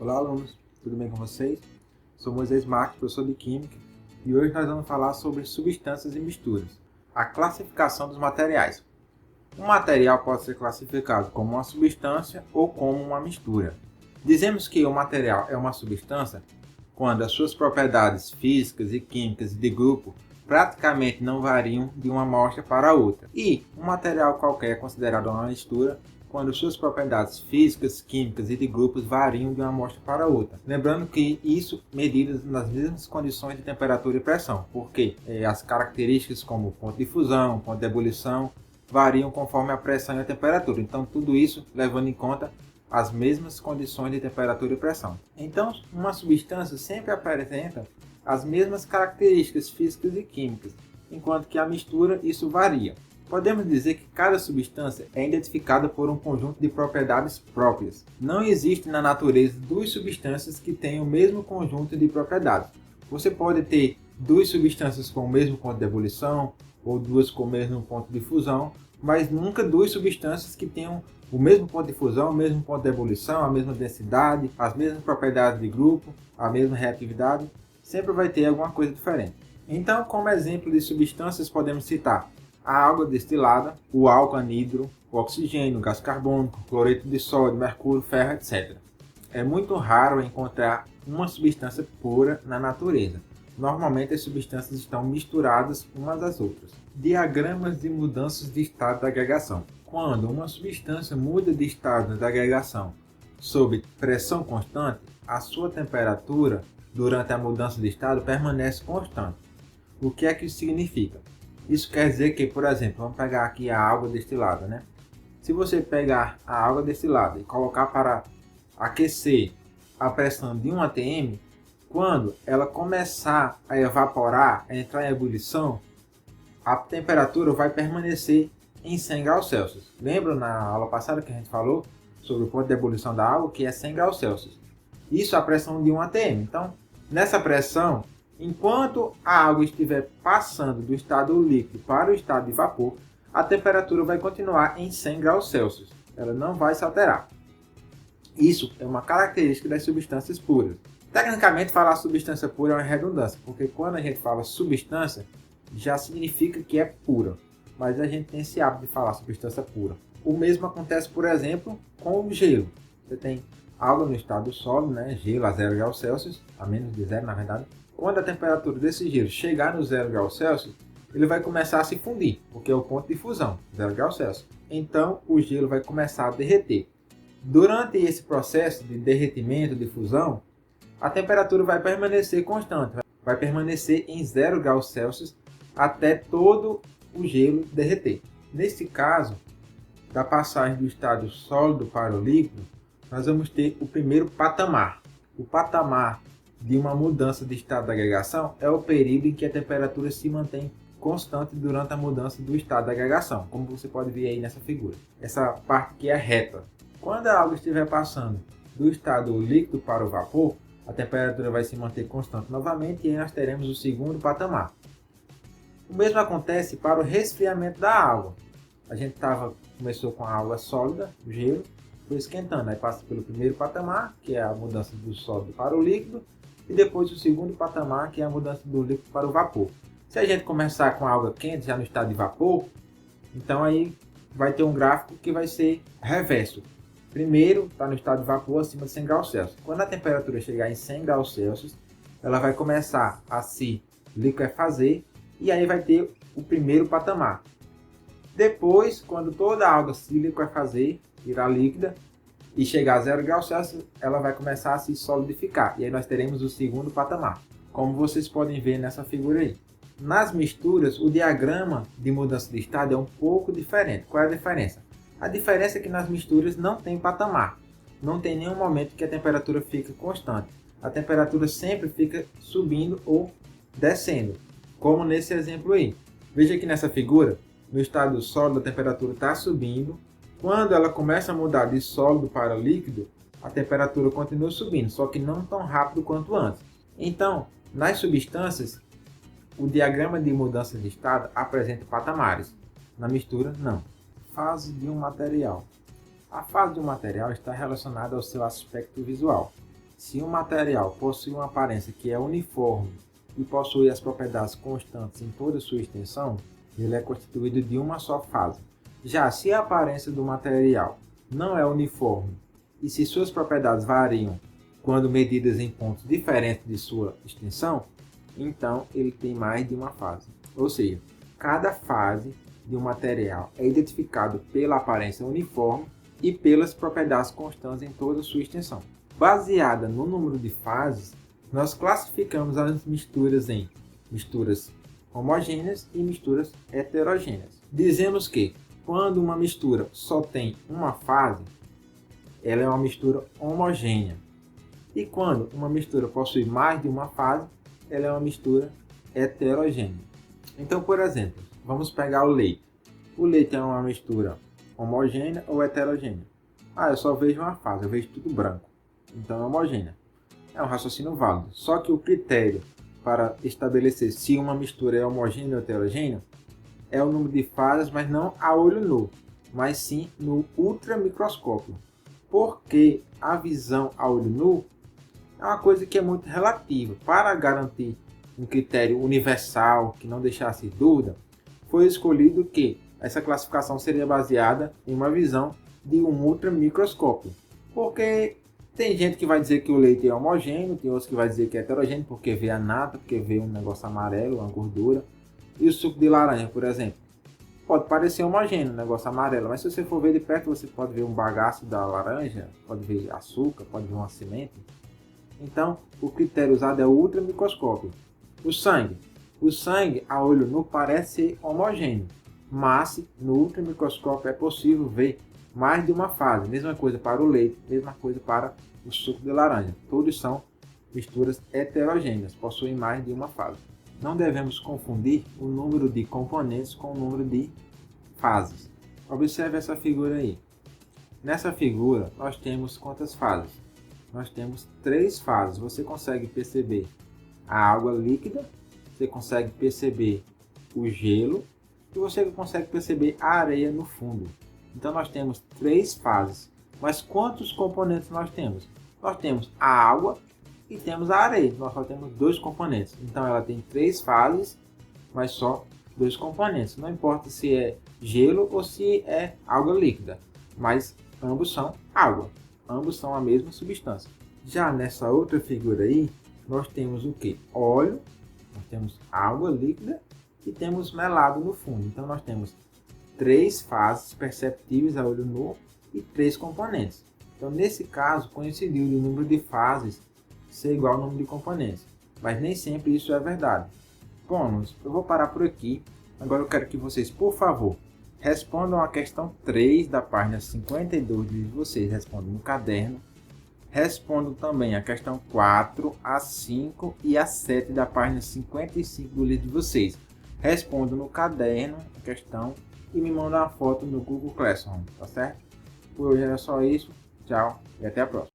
Olá alunos, tudo bem com vocês? Sou Moisés Marques, professor de Química, e hoje nós vamos falar sobre substâncias e misturas. A classificação dos materiais. Um material pode ser classificado como uma substância ou como uma mistura. Dizemos que o material é uma substância quando as suas propriedades físicas e químicas de grupo praticamente não variam de uma amostra para outra. E um material qualquer é considerado uma mistura quando suas propriedades físicas, químicas e de grupos variam de uma amostra para outra. Lembrando que isso medidas nas mesmas condições de temperatura e pressão, porque as características como ponto de fusão, ponto de ebulição, variam conforme a pressão e a temperatura. Então tudo isso levando em conta as mesmas condições de temperatura e pressão. Então uma substância sempre apresenta as mesmas características físicas e químicas, enquanto que a mistura isso varia. Podemos dizer que cada substância é identificada por um conjunto de propriedades próprias. Não existe na natureza duas substâncias que tenham o mesmo conjunto de propriedades. Você pode ter duas substâncias com o mesmo ponto de ebulição ou duas com o mesmo ponto de fusão, mas nunca duas substâncias que tenham o mesmo ponto de fusão, o mesmo ponto de ebulição, a mesma densidade, as mesmas propriedades de grupo, a mesma reatividade. Sempre vai ter alguma coisa diferente. Então, como exemplo de substâncias, podemos citar a água destilada, o álcool anidro, o oxigênio, o gás carbônico, cloreto de sódio, mercúrio, ferro, etc. É muito raro encontrar uma substância pura na natureza. Normalmente as substâncias estão misturadas umas às outras. Diagramas de mudanças de estado da agregação. Quando uma substância muda de estado da agregação sob pressão constante, a sua temperatura durante a mudança de estado permanece constante. O que é que isso significa? Isso quer dizer que, por exemplo, vamos pegar aqui a água destilada, né? Se você pegar a água destilada e colocar para aquecer a pressão de 1 atm, quando ela começar a evaporar, a entrar em ebulição, a temperatura vai permanecer em 100 graus Celsius. Lembra na aula passada que a gente falou sobre o ponto de ebulição da água, que é 100 graus Celsius? Isso é a pressão de 1 atm. Então, nessa pressão, enquanto a água estiver passando do estado líquido para o estado de vapor, a temperatura vai continuar em 100 graus Celsius. Ela não vai se alterar. Isso é uma característica das substâncias puras. Tecnicamente, falar substância pura é uma redundância, porque quando a gente fala substância, já significa que é pura. Mas a gente tem esse hábito de falar substância pura. O mesmo acontece, por exemplo, com o gelo. Você tem água no estado sólido, né? Gelo a 0 graus Celsius, a menos de 0 na verdade. Quando a temperatura desse gelo chegar no 0 graus Celsius, ele vai começar a se fundir, porque é o ponto de fusão, 0 graus Celsius. Então, o gelo vai começar a derreter. Durante esse processo de derretimento, de fusão, a temperatura vai permanecer constante, vai permanecer em 0 graus Celsius até todo o gelo derreter. Nesse caso, da passagem do estado sólido para o líquido, nós vamos ter o primeiro patamar. O patamar de uma mudança de estado da agregação é o período em que a temperatura se mantém constante durante a mudança do estado da agregação, como você pode ver aí nessa figura. Essa parte aqui é reta. Quando a água estiver passando do estado líquido para o vapor, a temperatura vai se manter constante novamente e aí nós teremos o segundo patamar. O mesmo acontece para o resfriamento da água. A gente começou com a água sólida, o gelo, foi esquentando, aí passa pelo primeiro patamar, que é a mudança do sólido para o líquido, e depois o segundo patamar, que é a mudança do líquido para o vapor. Se a gente começar com a água quente, já no estado de vapor, então aí vai ter um gráfico que vai ser reverso. Primeiro está no estado de vapor acima de 100 graus Celsius. Quando a temperatura chegar em 100 graus Celsius, ela vai começar a se liquefazer e aí vai ter o primeiro patamar. Depois, quando toda a água se liquefazer, virar líquida, e chegar a 0 graus Celsius, ela vai começar a se solidificar. E aí nós teremos o segundo patamar, como vocês podem ver nessa figura aí. Nas misturas, o diagrama de mudança de estado é um pouco diferente. Qual é a diferença? A diferença é que nas misturas não tem patamar. Não tem nenhum momento que a temperatura fica constante. A temperatura sempre fica subindo ou descendo, como nesse exemplo aí. Veja aqui nessa figura, no estado sólido a temperatura está subindo. Quando ela começa a mudar de sólido para líquido, a temperatura continua subindo, só que não tão rápido quanto antes. Então, nas substâncias, o diagrama de mudança de estado apresenta patamares. Na mistura, não. Fase de um material. A fase de um material está relacionada ao seu aspecto visual. se um material possui uma aparência que é uniforme e possui as propriedades constantes em toda sua extensão, ele é constituído de uma só fase. Já se a aparência do material não é uniforme e se suas propriedades variam quando medidas em pontos diferentes de sua extensão, então ele tem mais de uma fase. Ou seja, cada fase de um material é identificado pela aparência uniforme e pelas propriedades constantes em toda sua extensão. Baseada no número de fases, nós classificamos as misturas em misturas homogêneas e misturas heterogêneas. Dizemos que quando uma mistura só tem uma fase, ela é uma mistura homogênea. E quando uma mistura possui mais de uma fase, ela é uma mistura heterogênea. Então, por exemplo, vamos pegar o leite. O leite é uma mistura homogênea ou heterogênea? Eu só vejo uma fase, eu vejo tudo branco. Então é homogênea. É um raciocínio válido. Só que o critério para estabelecer se uma mistura é homogênea ou heterogênea é o número de fases, mas não a olho nu, mas sim no ultramicroscópio. Porque a visão a olho nu é uma coisa que é muito relativa. Para garantir um critério universal que não deixasse dúvida, foi escolhido que essa classificação seria baseada em uma visão de um ultramicroscópio. Porque tem gente que vai dizer que o leite é homogêneo, tem outros que vai dizer que é heterogêneo porque vê a nata, porque vê um negócio amarelo, uma gordura. E o suco de laranja, por exemplo, pode parecer homogêneo, um negócio amarelo, mas se você for ver de perto, você pode ver um bagaço da laranja, pode ver açúcar, pode ver uma semente. Então, o critério usado é o ultramicroscópio. O sangue a olho nu parece ser homogêneo, mas no ultramicroscópio é possível ver mais de uma fase. Mesma coisa para o leite, mesma coisa para o suco de laranja. Todos são misturas heterogêneas, possuem mais de uma fase. Não devemos confundir o número de componentes com o número de fases. Observe essa figura aí. Nessa figura, nós temos quantas fases? Nós temos 3 fases. Você consegue perceber a água líquida, você consegue perceber o gelo e você consegue perceber a areia no fundo. Então nós temos 3 fases. Mas quantos componentes nós temos? Nós temos a água e temos a areia. Nós só temos 2 componentes. Então ela tem 3 fases, mas só 2 componentes. Não importa se é gelo ou se é água líquida, mas ambos são água. Ambos são a mesma substância. Já nessa outra figura aí, nós temos o que? Óleo, nós temos água líquida e temos melado no fundo. Então nós temos 3 fases perceptíveis a olho nu e 3 componentes. Então nesse caso coincidiu o número de fases ser igual ao número de componentes. Mas nem sempre isso é verdade. Bom, eu vou parar por aqui. Agora eu quero que vocês, por favor, respondam a questão 3 da página 52 de vocês, respondam no caderno. Respondam também a questão 4, a 5 e a 7 da página 55 do livro de vocês. Respondam no caderno a questão e me mandam uma foto no Google Classroom, tá certo? Por hoje era só isso. Tchau e até a próxima.